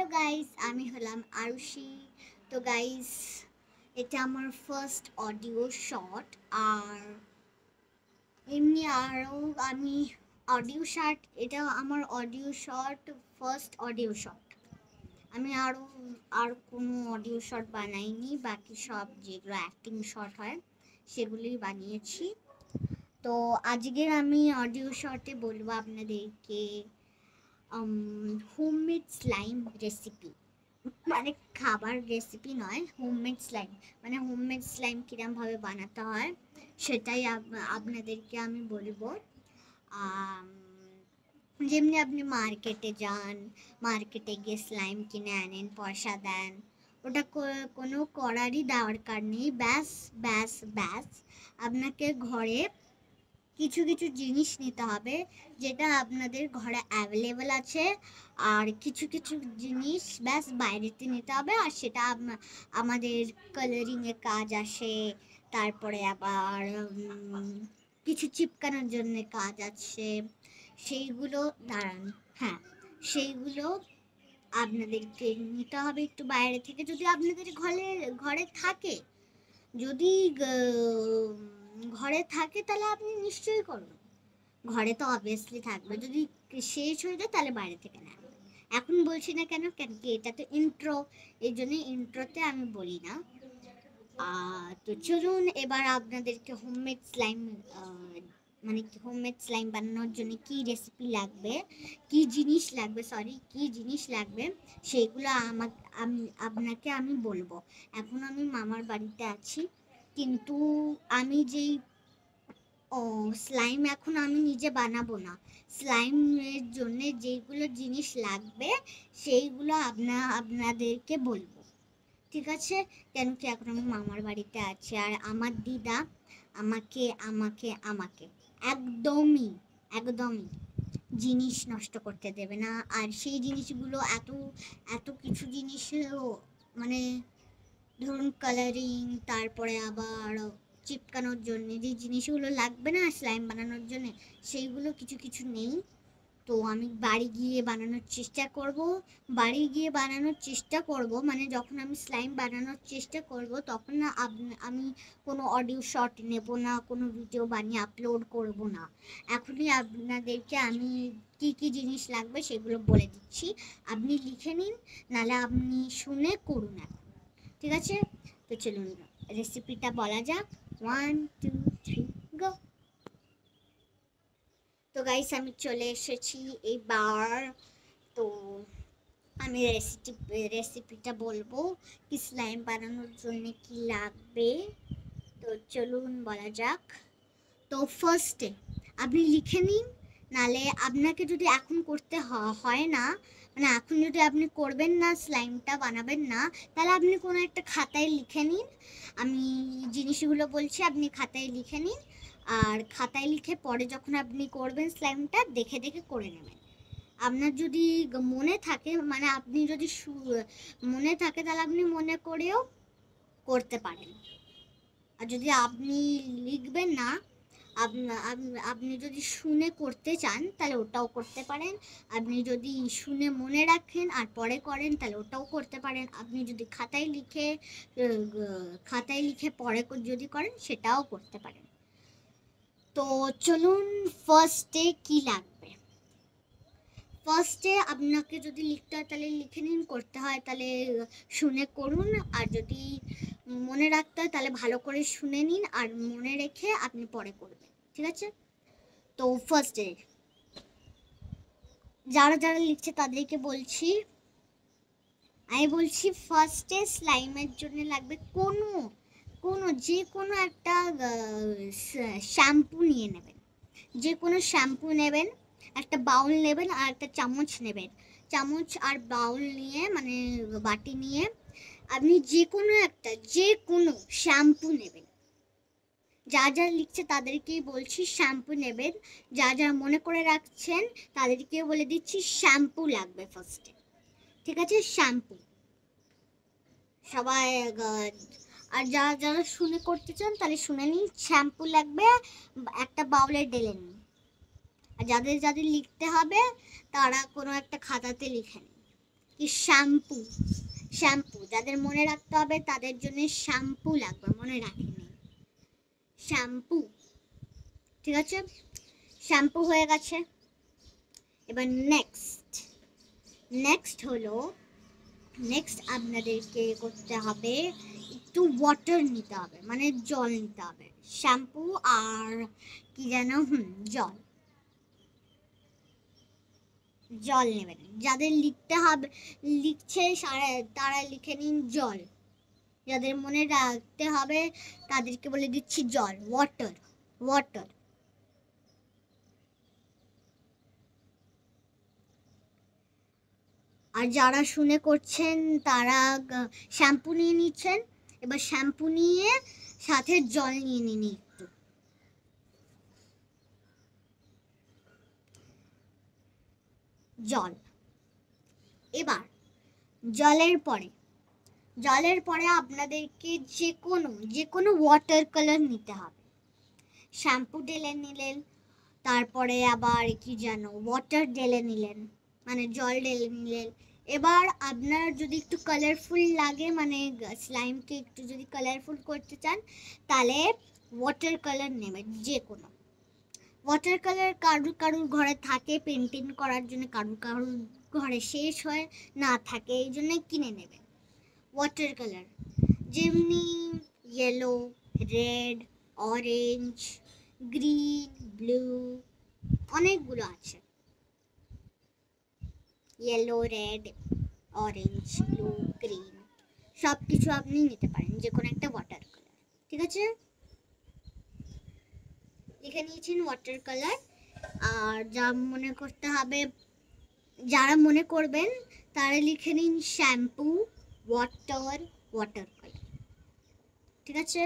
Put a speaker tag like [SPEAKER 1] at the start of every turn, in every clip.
[SPEAKER 1] Hello guys, আমি হলাম আরুষি। তো গাইস, এটা আমার ফার্স্ট অডিও শট। আর এমনি আরও আমি অডিও শট, এটা আমার audio shot, first audio shot. আমি আর কোনো অডিও শট বানাইনি, বাকি সব যেগুলো অ্যাক্টিং শট হয় সেগুলি বানিয়েছি। তো আজকের আমি অডিও শটে বলবো আপনাদেরকে হোমমেড স্লাইম রেসিপি। মানে খাবার রেসিপি নয়, হোমমেড স্লাইম। মানে হোমমেড স্লাইম কিরমভাবে বানাতে হয় সেটাই আপনাদেরকে আমি বলবো। আম, যেমনি আপনি মার্কেটে যান, মার্কেটে গিয়ে স্লাইম কিনে আনেন, পয়সা দেন, ওটা কোনো করারই দরকার নেই। ব্যাস ব্যাস ব্যাস আপনাকে ঘরে কিছু কিছু জিনিস নিতে হবে যেটা আপনাদের ঘরে অ্যাভেলেবল আছে, আর কিছু কিছু জিনিস ব্যাস বাইরেতে নিতে হবে, আর সেটা আমাদের কালারিংয়ে কাজ আসে। তারপরে আবার কিছু চিপকানোর জন্য কাজ আছে, সেইগুলো দাঁড়ান। হ্যাঁ, সেইগুলো আপনাদেরকে নিতে হবে একটু বাইরে থেকে, যদি আপনাদের ঘরে ঘরে থাকে। যদি ঘরে থাকে তাহলে আপনি নিশ্চয়ই করুন। ঘরে তো অবভিয়াসলি থাকবে। যদি শেষ হয়ে যায় তাহলে বাইরে থেকে নেন। এখন বলছি না কেন কি এটা তো ইন্ট্রো, এই জন্য ইন্ট্রোতে আমি বলি না। তো চলুন এবার আপনাদেরকে হোমমেড স্লাইম, মানে হোমমেড স্লাইম বানানোর জন্য কি রেসিপি লাগবে, কি জিনিস লাগবে, কি জিনিস লাগবে সেইগুলো আপনাকে আমি বলবো। এখন আমি মামার বাড়িতে আছি, কিন্তু আমি যেই স্লাইম এখন আমি নিজে বানাবো না। স্লাইমের জন্য যেইগুলো জিনিস লাগবে সেইগুলো আপনাদেরকে বলবো, ঠিক আছে? কেন কি এখন আমি মামার বাড়িতে আছি, আর আমার দিদা আমাকে আমাকে আমাকে একদমই একদমই জিনিস নষ্ট করতে দেবে না। আর সেই জিনিসগুলো এত এত কিছু জিনিস, মানে ধরুন কালারিং, তারপরে আবার চিপকানোর জন্য যে জিনিসগুলো লাগবে না স্লাইম বানানোর জন্য, সেইগুলো কিছু কিছু নেই। তো আমি বাড়ি গিয়ে বানানোর চেষ্টা করব, মানে যখন আমি স্লাইম বানানোর চেষ্টা করব তখন না আমি কোনো অডিও শট নেব না, কোনো ভিডিও বানিয়ে আপলোড করব না। এখনই আপনাদেরকে আমি কি কি জিনিস লাগবে সেগুলো বলে দিচ্ছি, আপনি লিখে নিন, নাহলে আপনি শুনে করুন এখন, ঠিক আছে? তো চলুন রেসিপিটা বলা যাক। 1 2 3 গো। তো গাইস, আমি চলে এসেছি এইবার। তো আমি রেসিপিটা বলবো কি স্লাইম বানানোর জন্য কি লাগবে। তো চলুন বলা যাক। তো ফার্স্টে আপনি লিখে নিন, নালে আপনাকে যদি এখন করতে হয় না, মানে এখন যদি আপনি করবেন না, স্লাইমটা বানাবেন না, তাহলে আপনি কোনো একটা খাতায় লিখে নিন। আমি জিনিসগুলো বলছি, আপনি খাতায় লিখে নিন। আর খাতায় লিখে পরে যখন আপনি করবেন স্লাইমটা দেখে দেখে করে নেবেন। আপনার যদি মনে থাকে, মানে আপনি যদি মনে থাকে তাহলে আপনি মনে করেও করতে পারেন। আর যদি আপনি লিখবেন না, আপনি যদি শুনে করতে চান তাহলে ওটাও করতে পারেন। আপনি যদি শুনে মনে রাখেন আর পরে করেন তাহলে ওটাও করতে পারেন। আপনি যদি খাতায় লিখে পরে যদি করেন সেটাও করতে পারেন। তো চলুন ফার্স্টে কি লাগবে। ফার্স্টে আপনাকে যদি লিখতে হয় তাহলে লিখে নিন, করতে হয় তাহলে শুনে করুন, আর যদি মনে রাখতে হয় তাহলে ভালো করে শুনে নিন আর মনে রেখে আপনি পরে করবেন, ঠিক আছে? তো ফার্স্টে যারা যারা লিখছে তাদেরকে বলছি, আমি বলছি ফার্স্টে স্লাইমের জন্য লাগবে যে কোনো একটা শ্যাম্পু নিয়ে নেবেন। যে কোনো শ্যাম্পু নেবেন, একটা বাউল নেবেন আর একটা চামচ নেবেন। চামচ আর বাউল নিয়ে, মানে বাটি নিয়ে আপনি যে কোনো শ্যাম্পু নেবেন। যা যা লিখছে তাদেরকেই বলছি শ্যাম্পু নেবেন। যা যা মনে করে রাখছেন তাদেরকেও বলে দিচ্ছি শ্যাম্পু লাগবে ফার্স্টে, ঠিক আছে? শ্যাম্পু সবাই, আর যারা যারা শুনে করতে চান তাহলে শুনে নিন, শ্যাম্পু লাগবে, একটা বাউলে ঢেলে নিন। আর যাদের যাদের লিখতে হবে তারা কোনো একটা খাতাতে লিখে নিন, কি শ্যাম্পু। শ্যাম্পু যাদের মনে রাখতে হবে তাদের জন্য শ্যাম্পু লাগবে, মনে রাখেনি শ্যাম্পু। ঠিক আছে, শ্যাম্পু হয়ে গেছে। এবার নেক্সট হলো, নেক্সট আপনাদেরকে করতে হবে একটু ওয়াটার নিতে হবে, মানে জল নিতে হবে। শ্যাম্পু আর কি যেন জল নেবেন। যাদের লিখতে হবে, লিখছে তারা লিখে নিন জল। যাদের মনে রাখতে হবে তাদেরকে বলে দিচ্ছি জল, ওয়াটার। আর যারা শুনে করছেন তারা শ্যাম্পু নিয়ে নিচ্ছেন। এবার শ্যাম্পু নিয়ে সাথে জল নিয়ে নিন একটু। জল। এবার জলের পরে আপনাদেরকে যে কোনো ওয়াটার কালার নিতে হবে। শ্যাম্পু ঢেলে নিলেন, তারপরে আবার কি যেন ওয়াটার ঢেলে নিলেন, মানে জল ঢেলে নিলেন। এবার আপনার যদি একটু কালারফুল লাগে, মানে স্লাইমকে একটু যদি কালারফুল করতে চান, তাহলে ওয়াটার কালার নেবেন। যে কোনো ওয়াটার কালার কারুর ঘরে থাকে পেন্টিং করার জন্য, কারুর ঘরে শেষ হয় না থাকে, এই জন্য কিনে নেবেন ওয়াটার কালার। যেমনি yellow, red, orange, green, blue, অনেকগুলো আছে। Yellow, red, orange, blue, green, সব কিছু আপনি নিতে পারেন, যে কোনো একটা ওয়াটার কালার। ঠিক আছে, লিখে নিয়েছেন ওয়াটার কালার। আর যা মনে করতে হবে, যারা মনে করবেন তারা লিখে নিন শ্যাম্পু, ওয়াটার কালার। ঠিক আছে,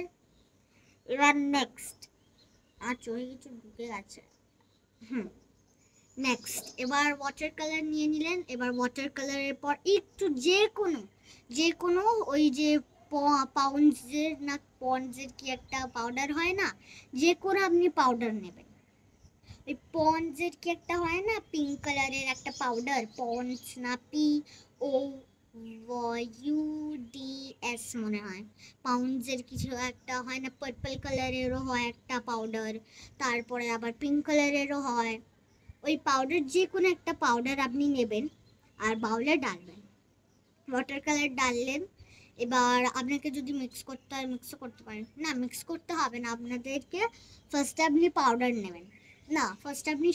[SPEAKER 1] এবার নেক্সট আর চোখে কিছু ঢুকে গেছে। নেক্সট এবার ওয়াটার কালার নিয়ে নিলেন। এবার ওয়াটার কালারের পর একটু যে কোনো ওই যে পন্ডসের কি একটা পাউডার হয় না, যে কোনো আপনি পাউডার নেবেন। ওই পন্ডসের কি একটা হয় না, পিঙ্ক কালারের একটা পাউডার, পন্ডস না POUDS মনে হয়, পাউন্ডসের কিছু একটা হয় না, পার্পল কালারেরও হয় একটা পাউডার, তারপরে আবার পিঙ্ক কালারেরও হয়। ওই পাউডার যে কোনো একটা পাউডার আপনি নেবেন আর বাউলে ডালবেন। Water colour ডাললেন। এবার আপনাকে যদি মিক্স করতে হয় মিক্সও করতে পারেন, না মিক্স করতে হবে না আপনাদেরকে। ফার্স্টে আপনি পাউডার নেবেন, না ফার্স্ট আপনি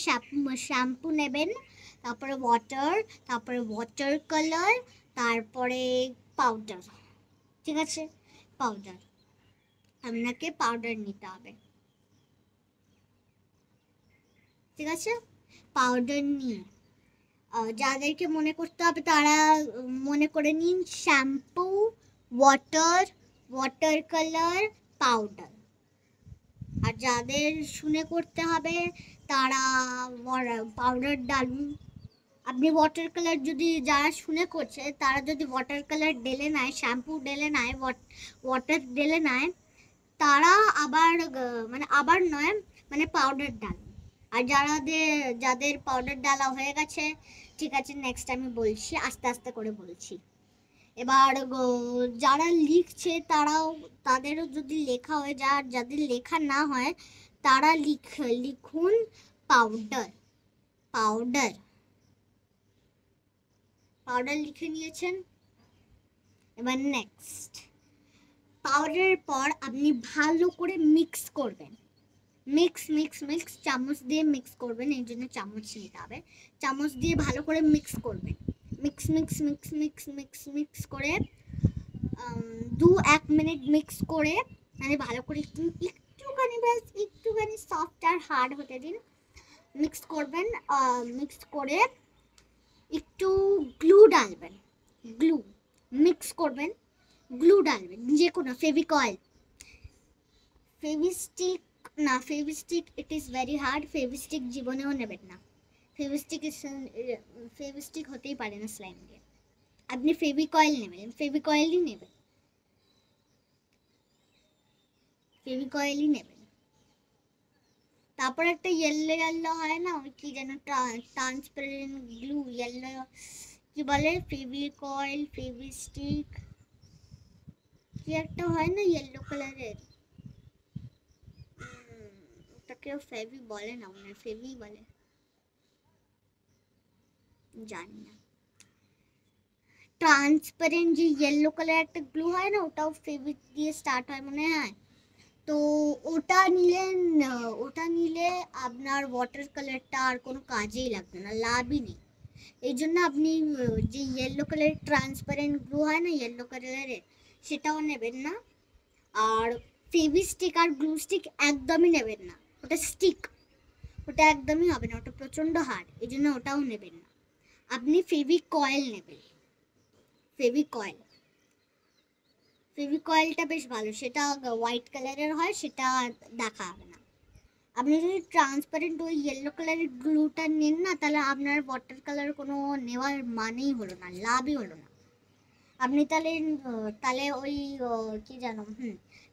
[SPEAKER 1] শ্যাম্পু নেবেন, তারপরে ওয়াটার কালার, তারপরে পাউডার। ঠিক আছে, পাউডার, আপনাকে পাউডার নিতে হবে। ঠিক আছে, পাউডার নিয়ে যাদেরকে মনে করতে হবে তারা মনে করে নিন শ্যাম্পু, ওয়াটার কালার, পাউডার। আর যাদের শুনে করতে হবে তারা পাউডার ডালুন। আপনি ওয়াটার কালার যদি যারা শুনে করছে তারা যদি ওয়াটার কালার ঢেলে নেয়, শ্যাম্পু ঢেলে নেয়, ওয়াটার ঢেলে নেয়, তারা আবার নয়, মানে পাউডার ডালুন। আর যাদের পাউডার ডালা হয়ে গেছে, ঠিক আছে, নেক্সট আমি বলছি, আস্তে আস্তে করে বলছি। এবার যারা লিখছে তাদেরও যদি লেখা হয়ে যায়, আর যাদের লেখা না হয় তারা লিখুন পাউডার লিখে নিয়েছেন। এবার নেক্সট পাউডারের পর আপনি ভালো করে মিক্স করবেন। মিক্স চামচ দিয়ে মিক্স করবেন, এই জন্য চামচ নিতে হবে। চামচ দিয়ে ভালো করে মিক্স করবেন। মিক্স করে 2-1 মিনিট মিক্স করে, মানে ভালো করে একটুখানি সফট আর হার্ড হতে দিন। মিক্স করবেন, মিক্স করে একটু গ্লু ডালবেন। মিক্স করবেন, গ্লু ডালবেন, যে কোনো Fevistik it is very hard, Fevistik জীবনেও নেবেন না। ফেভিস্টিক হতেই পারে না স্লাইম দিয়ে। আপনি ফেভিকয়েলই নেবেন। তারপর একটা ইয়েলো হয় না, ওই কি যেন ট্রান্সপারেন্ট গ্লু, ইয়েলো কি বলে ফেভিকয়েল, ফেভিস্টিক, কি একটা হয় না ইয়েলো কালারের, ওটাকেও ফেভি বলে না, মনে ফেভি বলে, জানি না। ট্রান্সপারেন্ট যে ইয়েলো কালার একটা গ্লু হয় না, ওটাও ফেভি দিয়ে স্টার্ট হয় মনে হয়। তো ওটা নিলে আপনার ওয়াটার কালারটা আর কোনো কাজেই লাগবে না, লাভই নেই। এই জন্য আপনি যে ইয়েলো কালারের ট্রান্সপারেন্ট গ্লু হয় না ইয়েলো কালারের, সেটাও নেবেন না। আর ফেভিস্টিক আর গ্লু স্টিক একদমই নেবেন না, ওটা স্টিক, ওটা একদমই হবে না, ওটা প্রচণ্ড হার্ড, এই জন্য ওটাও নেবেন না। আপনি ফেভিকয়েল নেবেন, ফেভিকয়েল, ফেভিকয়েলটা বেশ ভালো, সেটা হোয়াইট কালারের হয়, সেটা দেখা হবে না। আপনি যদি ট্রান্সপারেন্ট ওই ইয়েলো কালারের গ্লুটা নেন না, তাহলে আপনার ওয়াটার কালার কোনো নেওয়ার মানেই হলো না, লাভই হলো না। আপনি তাহলে তাহলে ওই কি জানো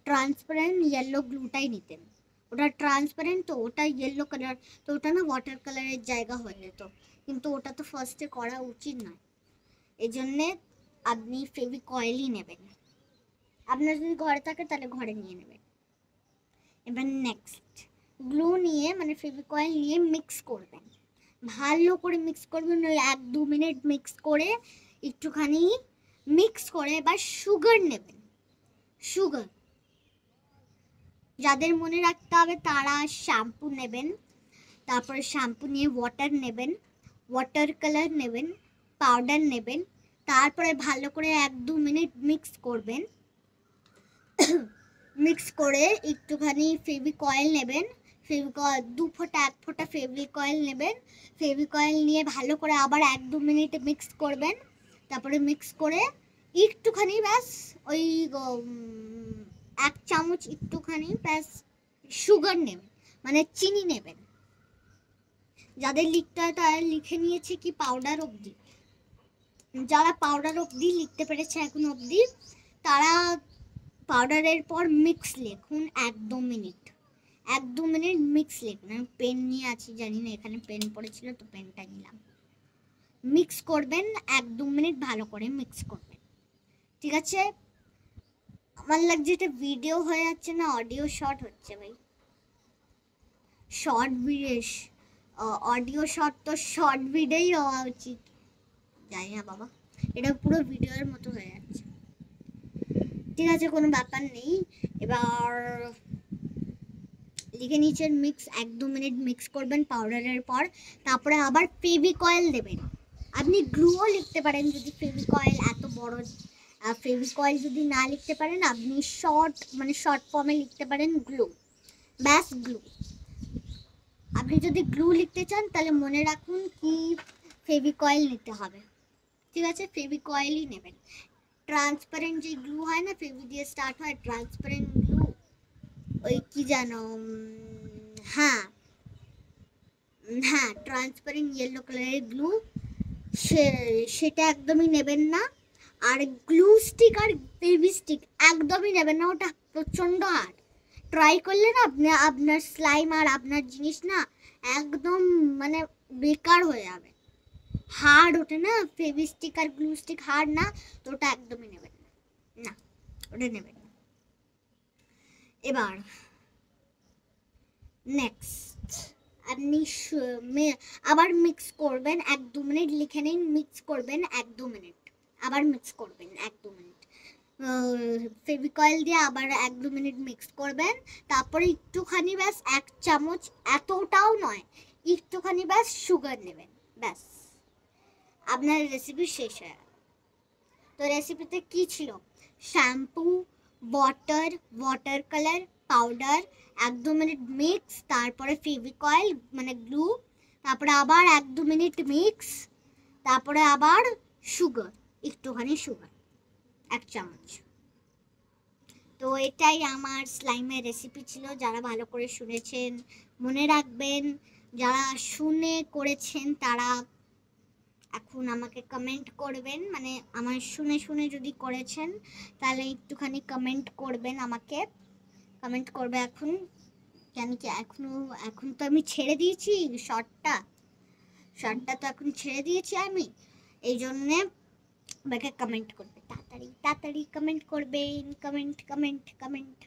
[SPEAKER 1] ট্রান্সপারেন্ট ইয়েলো গ্লুটাই নিতেন। ওটা ট্রান্সপারেন্ট, তো ওটা ইয়েলো কালার, তো ওটা না ওয়াটার কালারের জায়গা হয়ে যেত, কিন্তু ওটা তো ফার্স্টে করা উচিত নয়। এই জন্যে আপনি ফেভিকয়েলই নেবেন। আপনার যদি ঘরে থাকে তাহলে ঘরে নিয়ে নেবেন। এবার নেক্সট গ্লু নিয়ে মানে ফেভিকয়েল নিয়ে মিক্স করবেন, ভালো করে মিক্স করবেন, ওই 1-2 মিনিট মিক্স করে একটুখানি মিক্স করে এবার সুগার নেবেন। সুগার যাদের মনে রাখতে হবে তারা শ্যাম্পু নেবেন, তারপরে শ্যাম্পু নিয়ে ওয়াটার নেবেন, ওয়াটার কালার নেবেন, পাউডার নেবেন, তারপরে ভালো করে 1-2 মিনিট মিক্স করবেন। মিক্স করে একটুখানি ফেভিকয়েল নেবেন, ফেভিকয়েল 2 ফোঁটা 1 ফোঁটা ফেভিকয়েল নেবেন, ফেভিকয়েল নিয়ে ভালো করে আবার 1-2 মিনিট মিক্স করবেন। তারপরে মিক্স করে একটুখানি ব্যাস ওই 1 চামচ একটুখানি ব্যাস সুগার নেবেন, মানে চিনি নেবেন। যাদের লিখতে হয় তারা লিখে নিয়েছে কি পাউডার অবধি, যারা পাউডার অবধি লিখতে পেরেছে এখন অবধি, তারা পাউডারের পর মিক্স লিখুন 1-2 মিনিট, 1-2 মিনিট মিক্স লিখুন। আমি পেন নিয়ে আছি, জানি না এখানে পেন পড়েছিল তো পেনটা নিলাম। মিক্স করবেন 1-2 মিনিট, ভালো করে মিক্স করবেন, ঠিক আছে। আমার লাগছে এটা ভিডিও হয়ে যাচ্ছে না অডিও শর্ট হচ্ছে ভাই, শর্ট ভিডিও, অডিও শর্ট তো শর্ট ভিডিওই হওয়া উচিত, জানি না বাবা, এটা পুরো ভিডিওর মতো হয়ে যাচ্ছে। ঠিক আছে, কোনো ব্যাপার নেই। এবার লিখে নিচ্ছেন মিক্স 1-2 মিনিট মিক্স করবেন পাউডারের পর, তারপরে আবার ফেভিকয়েল দেবেন। আপনি গ্লুও লিখতে পারেন যদি ফেভিকয়েল এত বড়, ফেভিকয়েল যদি না লিখতে পারেন আপনি শর্ট ফর্মে লিখতে পারেন গ্লু, ব্যাস গ্লু। আপনি যদি গ্লু লিখতে চান তাহলে মনে রাখুন কি ফেভিকয়েল নিতে হবে, ঠিক আছে, ফেভিকয়েলই নেবেন। ট্রান্সপারেন্ট যে গ্লু হয় না, ফেভি দিয়ে স্টার্ট হয়, ট্রান্সপারেন্ট গ্লু, ওই কি জানো, হ্যাঁ হ্যাঁ ট্রান্সপারেন্ট ইয়েলো কালারের গ্লু, সেটা একদমই নেবেন না। আর গ্লু স্টিক আর ফেভি স্টিক একদমই নেবেন না, ওটা প্রচণ্ড হার্ড, ট্রাই করলে না আপনি আপনার স্লাইম আর আপনার জিনিস না একদম মানে বেকার হয়ে যাবে, হার্ড ওঠে না, ফেভি স্টিক আর গ্লু স্টিক হার্ড না, তো ওটা একদমই নেবেন না, না ওটা নেবেন না। এবার নেক্সট আপনি আবার মিক্স করবেন 1-2 মিনিট, লিখে নিন মিক্স করবেন 1-2 মিনিট, আবার মিক্স করবেন 1-2 মিনিট, ফেভিকয়েল দিয়ে আবার 1-2 মিনিট মিক্স করবেন। তারপরে একটুখানি ব্যাস 1 চামচ, এতটাও নয়, একটুখানি ব্যাস সুগার নেবেন, ব্যাস আপনার রেসিপি শেষ হয়ে গেল। তো রেসিপিতে কি ছিল, shampoo, water colour, powder, 1-2 minute mix, তারপরে ফেভিকয়েল মানে গ্লু, তারপরে আবার 1-2 মিনিট মিক্স, তারপরে আবার সুগার, একটুখানি সুগার 1 চামচ। তো এটাই আমার স্লাইমের রেসিপি ছিল। যারা ভালো করে শুনেছেন মনে রাখবেন, যারা শুনে করেছেন তারা এখন আমাকে কমেন্ট করবেন, মানে আমার শুনে শুনে যদি করেছেন তাহলে একটুখানি কমেন্ট করবেন, আমাকে কমেন্ট করবে এখন, কেন কি এখন তো আমি ছেড়ে দিয়েছি শর্টটা তো এখন ছেড়ে দিয়েছি আমি, এই জন্যে আমাকে কমেন্ট করবে, তাড়াতাড়ি তাড়াতাড়ি কমেন্ট করবেন, কমেন্ট কমেন্ট কমেন্ট।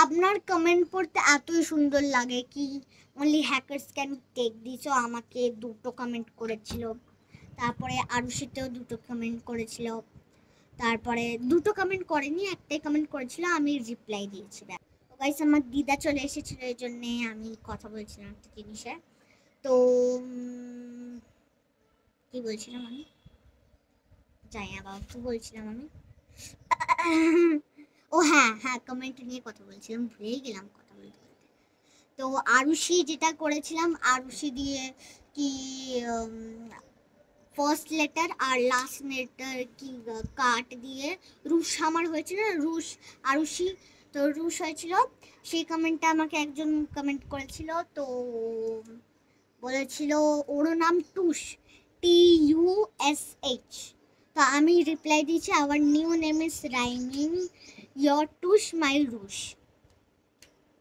[SPEAKER 1] আপনার কমেন্ট পড়তে এতই সুন্দর লাগে কি only hackers can take this. আমাকে 2টো কমেন্ট করেছিল, তারপরে আরুষিতেও 2টো কমেন্ট করেছিল, তারপরে 2টো কমেন্ট করেনি, একটাই কমেন্ট করেছিল, আমি রিপ্লাই দিয়েছি। গাইস আমার দিদা চলে এসেছিল, এই জন্যে আমি কথা বলছিলাম একটা জিনিসে। তো কি বলছিলাম আমি, জানি না বাবা, কি বলছিলাম আমি। ও হ্যাঁ হ্যাঁ, কমেন্ট নিয়ে কথা বলছিলাম, ভুলেই গেলাম কথা বলতে বলতে। তো আরুষি যেটা করেছিলাম, আরুষি দিয়ে কি ফার্স্ট লেটার আর লাস্ট লেটার কি কাট দিয়ে রুশ আমার হয়েছিল না, রুশ আরুষি, তো রুশ হয়েছিল। সেই কমেন্টটা আমাকে একজন কমেন্ট করেছিল, তো বলেছিল ওর নাম টুস, TUSH। তো আমি রিপ্লাই দিয়েছি our new name is rhyming your twos my রুশ।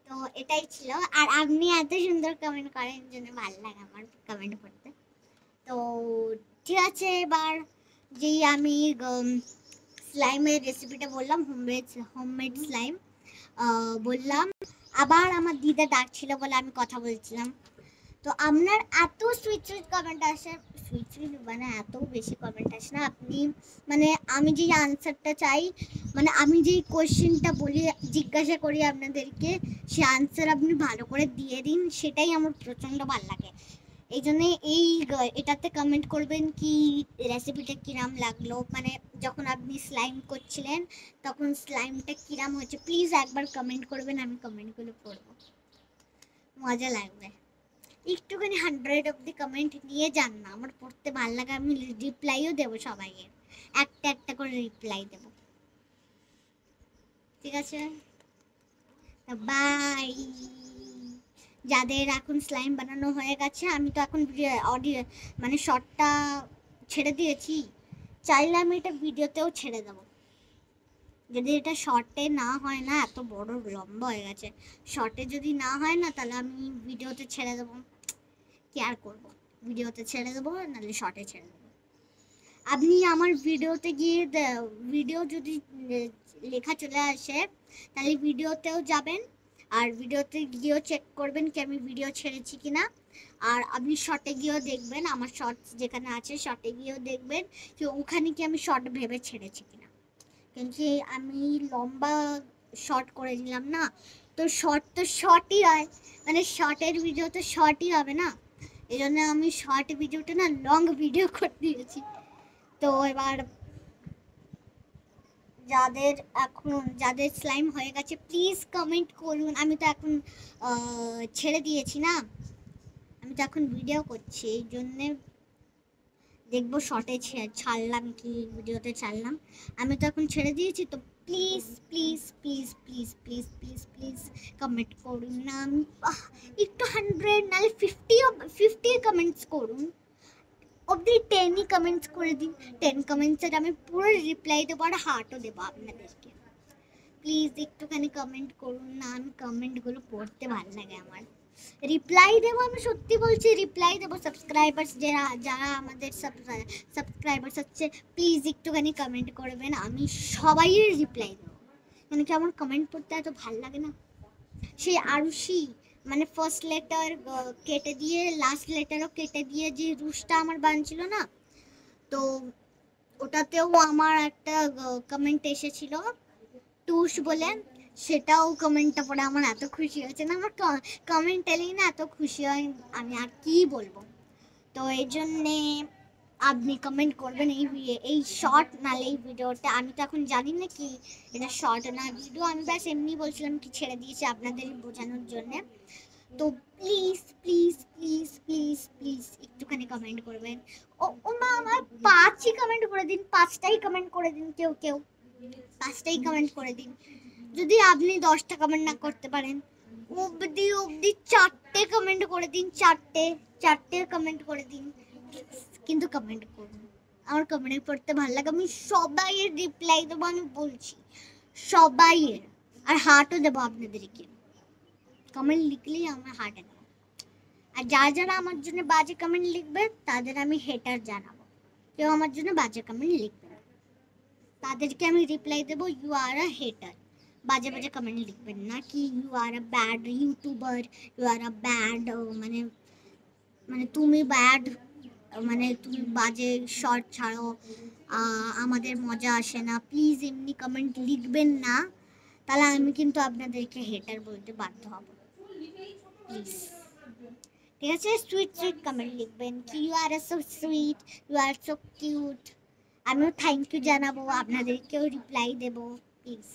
[SPEAKER 1] তো এটাই ছিল। আর আপনি এত সুন্দর কমেন্ট করেন, জন্য ভালো লাগে আমার কমেন্ট পড়তে। তো ঠিক আছে, এবার যেই আমি স্লাইমের রেসিপিটা বললাম, হোমমেড স্লাইম বললাম, আবার আমার দিদা ডাকছিল বলে আমি কথা বলছিলাম। তো আপনার এত সুইট সুইট কমেন্ট আসে, সুইট সুইট মানে এত বেশি কমেন্ট আসে না। আপনি মানে আমি যেই আনসারটা চাই, মানে আমি যেই কোয়েশ্চেনটা বলি, জিজ্ঞাসা করি আপনাদেরকে, সে আনসার আপনি ভালো করে দিয়ে দিন, সেটাই আমার প্রচণ্ড ভালো লাগে। এই জন্যে এটাতে কমেন্ট করবেন কি রেসিপিটা কিরাম লাগলো, মানে যখন আপনি স্লাইম করছিলেন তখন স্লাইমটা কিরাম হচ্ছে, প্লিজ একবার কমেন্ট করবেন, আমি কমেন্টগুলো পড়বো, মজা লাগবে। একটুখানি 100 অব্দি কমেন্ট নিয়ে যান না, আমার পড়তে ভালো লাগে, আমি রিপ্লাইও দেবো সবাইকে, একটা একটা করে রিপ্লাই দেবো, ঠিক আছে? বাই। যাদের এখন স্লাইম বানানো হয়ে গেছে, আমি তো এখন অডিও মানে শর্টটা ছেড়ে দিয়েছি, চাইলে আমি এটা ভিডিওতেও ছেড়ে দেবো। যদি এটা শর্টে না হয় না, এত বড় লম্বা হয়ে গেছে, শর্টে যদি না হয় না, তাহলে আমি ভিডিওতে ছেড়ে দেবো। কি আর করবো, ভিডিওতে ছেড়ে দেবো, নাহলে শর্টে ছেড়ে দেবো। আপনি আমার ভিডিওতে গিয়ে ভিডিও যদি লেখা চলে আসে, তাহলে ভিডিওতেও যাবেন, আর ভিডিওতে গিয়েও চেক করবেন কি আমি ভিডিও ছেড়েছি কিনা। আর আপনি শর্টে গিয়েও দেখবেন, আমার শর্টস যেখানে আছে শর্টে গিয়েও দেখবেন যে ওখানে কি আমি শর্ট ভেবে ছেড়েছি কিনা। কিন্তু আমি লম্বা শর্ট করে নিলাম না, তো শর্ট তো শর্টই হয়, মানে শর্টের ভিডিও তো শর্টই হবে না। এই জন্য আমি শর্ট ভিডিওটা না লং ভিডিও করে দিয়েছি। তো এবার যাদের স্লাইম হয়ে গেছে প্লিজ কমেন্ট করুন। আমি তো এখন ছেড়ে দিয়েছি না, আমি তো এখন ভিডিও করছি, এই জন্যে দেখবো শর্টে ছাড়লাম কি ভিডিওতে ছাড়লাম। আমি তো এখন ছেড়ে দিয়েছি, তো please please please please please please please comment করুন না। আমি একটু 100 নাহলে 50 কমেন্টস করুন, অবধি 10ই কমেন্টস করে দিন। 10 কমেন্টসের আমি পুরো রিপ্লাই দেবো আর হার্টও দেবো আপনাদেরকে। প্লিজ একটুখানি কমেন্ট করুন না, আমি কমেন্টগুলো পড়তে ভালো লাগে আমার, রিপ্লাই দেবো, আমি সত্যি বলছি রিপ্লাই দেবো। সাবস্ক্রাইবার্স যারা আমাদের সাবস্ক্রাইবার্স হচ্ছে, প্লিজ একটুখানি কমেন্ট করবেন, আমি সবাইয়ের রিপ্লাই দেবো, মানে কি আমার কমেন্ট পড়তে এত ভালো লাগে না। সেই আরুষি মানে ফার্স্ট লেটার কেটে দিয়ে লাস্ট লেটারও কেটে দিয়ে যে রুশটা আমার বানছিল না, তো ওটাতেও আমার একটা কমেন্ট এসেছিল টুস বলে, সেটাও কমেন্টটা পড়ে আমার এত খুশি হয়েছে না, আমার কমেন্ট এলেই না এত খুশি হয়, আমি আর কি বলবো। তো এই জন্যে আপনি কমেন্ট করবেন এই শর্ট নালে এই ভিডিওটা। আমি তো এখন জানি না কি এটা শর্ট না ভিডিও, আমি ব্যাস এমনি বলছিলাম কি ছেড়ে দিয়েছি আপনাদের বোঝানোর জন্য। তো please please please please please একটুখানি কমেন্ট করবেন। ও মা, আমার 5ই কমেন্ট করে দিন, 5টাই কমেন্ট করে দিন, কেউ কেউ 5টাই কমেন্ট করে দিন। যদি আপনি 10টা কমেন্ট না করতে পারেন, অবধি অবধি 4টে কমেন্ট করে দিন, 4টে কমেন্ট করে দিন, কিন্তু কমেন্ট করুন, আমার কমেন্ট পড়তে ভালো লাগে, আমি সবাইয়ের রিপ্লাই দেবো, আমি বলছি সবাইয়ের, আর হার্টও দেবো আপনাদেরকে, কমেন্ট লিখলেই আমার হার্টে দেবো। আর যারা আমার জন্য বাজে কমেন্ট লিখবে তাদের আমি হেটার জানাবো, কেউ আমার জন্য বাজে কমেন্ট লিখবে না, তাদেরকে আমি রিপ্লাই দেবো ইউ আর আ হেটার। বাজে বাজে কমেন্ট লিখবেন না কি you are a bad YouTuber, you are a bad, মানে মানে তুমি ব্যাড, মানে তুমি বাজে শর্ট ছাড়ো, আমাদের মজা আসে না, প্লিজ এমনি কমেন্ট লিখবেন না, তাহলে আমি কিন্তু আপনাদেরকে হেটার বলতে বাধ্য হব, প্লিজ। ঠিক আছে, সুইট সুইট কমেন্ট লিখবেন কি you are so sweet, you are so cute, আমিও থ্যাংক ইউ জানাবো, আপনাদেরকেও রিপ্লাই দেবো, প্লিজ।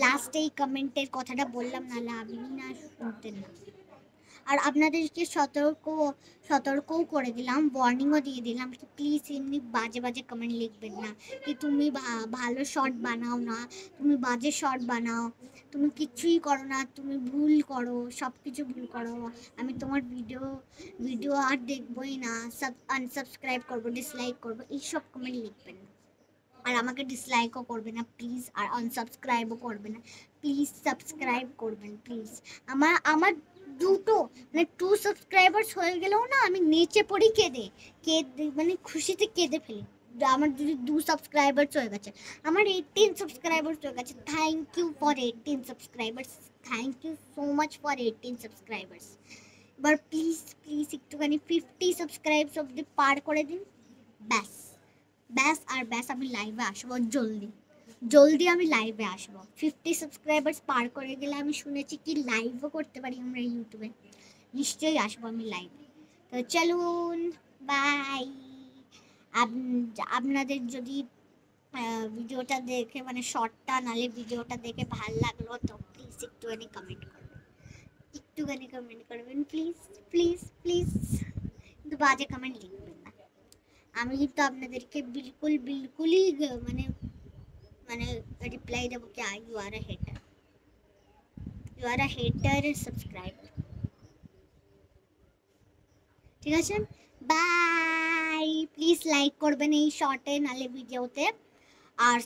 [SPEAKER 1] লাস্টে এই কমেন্টের কথাটা বললাম, নাহলে আমি না শুনতেন না। আর আপনাদেরকে সতর্কও করে দিলাম, ওয়ার্নিংও দিয়ে দিলাম কি প্লিজ এমনি বাজে বাজে কমেন্ট লিখবেন না কি তুমি ভালো শর্ট বানাও না, তুমি বাজে শর্ট বানাও, তুমি কিচ্ছুই করো না, তুমি ভুল করো, সব কিছু ভুল করো, আমি তোমার ভিডিও আর দেখবোই না, আনসাবস্ক্রাইব করবো, ডিসলাইক করবো, এইসব কমেন্ট লিখবেন না। আর আমাকে ডিসলাইকও করবে না প্লিজ, আর আনসাবস্ক্রাইবও করবে না প্লিজ, সাবস্ক্রাইব করবেন প্লিজ। আমার দুটো মানে 2 সাবস্ক্রাইবার্স হয়ে গেলেও না আমি নেচে পড়ি, কেঁদে মানে খুশিতে কেঁদে ফেলি। আমার যদি 2 সাবস্ক্রাইবার্স হয়ে গেছে, আমার 18 সাবস্ক্রাইবার্স হয়ে গেছে, thank you for 18 subscribers, thank you so much for 18 subscribers. এবার প্লিজ প্লিজ একটুখানি 50 সাবস্ক্রাইবস অবধি পার করে দিন, ব্যাস ব্যাস আর ব্যাস, আমি লাইভে আসবো জলদি জলদি, আমি লাইভে আসবো। 50 সাবস্ক্রাইবার্স পার করে গেলে আমি শুনেছি কি লাইভও করতে পারি আমরা ইউটিউবে, নিশ্চয়ই আসবো আমি লাইভে। তো চলুন, বাই। আপনাদের যদি ভিডিওটা দেখে মানে শর্টটা নালে ভিডিওটা দেখে ভাল লাগলো তো প্লিজ একটুখানি কমেন্ট করবেন প্লিজ প্লিজ প্লিজ, কিন্তু বাজে কমেন্ট লিখবেন না। আমি কিন্তু আপনাদেরকে বিলকুলই মানে মানে রিপ্লাই দেবো কি you are a hater, you are a hater subscriber. ঠিক আছে, বাই। প্লিজ লাইক করবেন এই শর্টে নালে ভিডিওতে, আর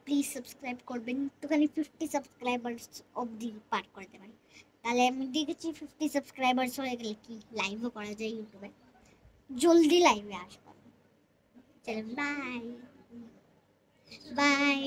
[SPEAKER 1] প্লিজ সাবস্ক্রাইব করবেন, একটুখানি 50 সাবস্ক্রাইবার্স অবধি পার করে দেবেন, তাহলে আমি দেখেছি 50 সাবস্ক্রাইবার্স হয়ে গেলে কি লাইভও করা যায় ইউটিউবে, জলদি লাইভে আসবো। চলুন, বাই বাই।